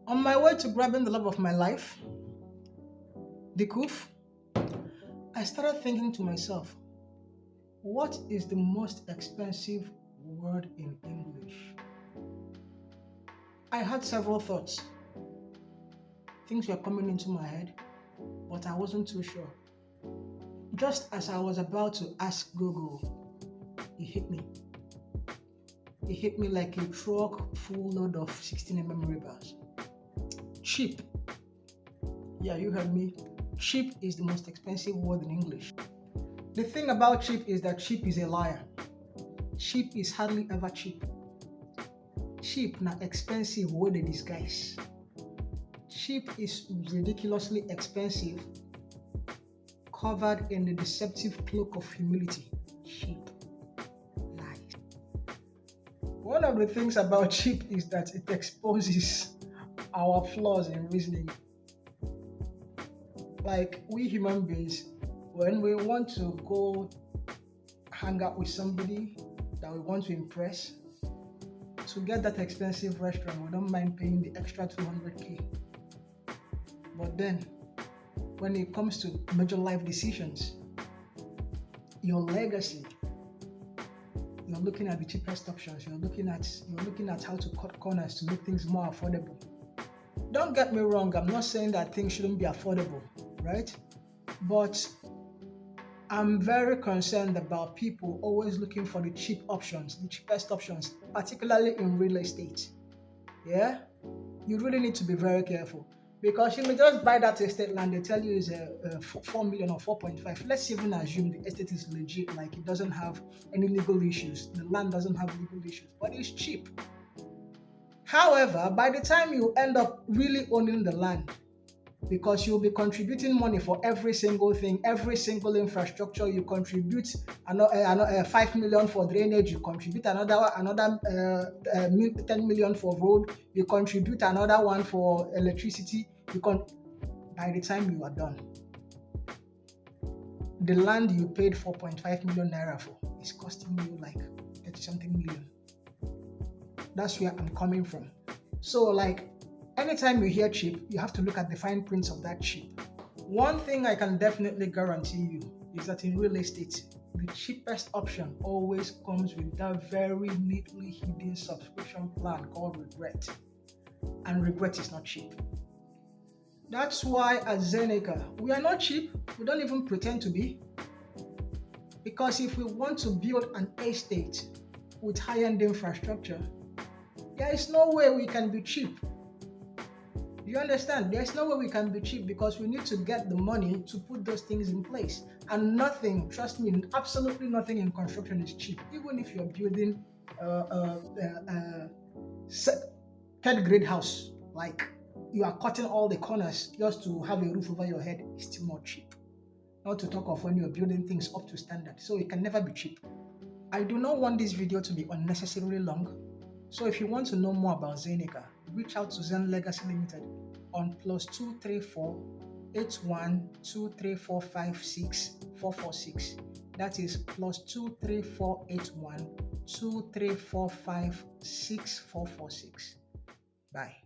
On my way to grabbing the love of my life, the Kuf, I started thinking to myself, what is the most expensive word in English? I had several thoughts. Things were coming into my head, but I wasn't too sure. Just as I was about to ask Google, it hit me. It hit me like a truck full load of 16 memory bars. Cheap. Yeah, you heard me. Cheap is the most expensive word in English. The thing about cheap is that cheap is a liar. Cheap is hardly ever cheap. Cheap na expensive word in disguise. Cheap is ridiculously expensive, covered in the deceptive cloak of humility. Cheap. Lies. One of the things about cheap is that it exposes our flaws in reasoning. Like we human beings, when we want to go hang out with somebody that we want to impress, to get that expensive restaurant, we don't mind paying the extra 200k. But then, when it comes to major life decisions, your legacy, you're looking at the cheapest options. You're looking at how to cut corners to make things more affordable. Don't get me wrong. I'm not saying that things shouldn't be affordable, right? But I'm very concerned about people always looking for the cheap options, the cheapest options, particularly in real estate. Yeah, you really need to be very careful. Because you may just buy that estate land, they tell you is 4 million or 4.5. Let's even assume the estate is legit, like it doesn't have any legal issues. The land doesn't have legal issues, but it's cheap. However, by the time you end up really owning the land, because you'll be contributing money for every single thing, every single infrastructure, you contribute 5 million for drainage, you contribute another 10 million for road, you contribute another one for electricity. By the time you are done, the land you paid 4.5 million naira for is costing you like 30 something million. That's where I'm coming from. So like, anytime you hear cheap, you have to look at the fine prints of that cheap. One thing I can definitely guarantee you is that in real estate, the cheapest option always comes with that very neatly hidden subscription plan called regret. And regret is not cheap. That's why at Zeneca, we are not cheap. We don't even pretend to be. Because if we want to build an estate with high-end infrastructure, there is no way we can be cheap. You understand? There's no way we can be cheap because we need to get the money to put those things in place. And nothing, trust me, absolutely nothing in construction is cheap. Even if you're building third grade house, like you are cutting all the corners just to have a roof over your head, it's still not cheap. Not to talk of when you're building things up to standard. So it can never be cheap. I do not want this video to be unnecessarily long. So if you want to know more about Zeneca, reach out to Zen Legacy Limited on +234 8123456446. That is +234 8123456446. Bye.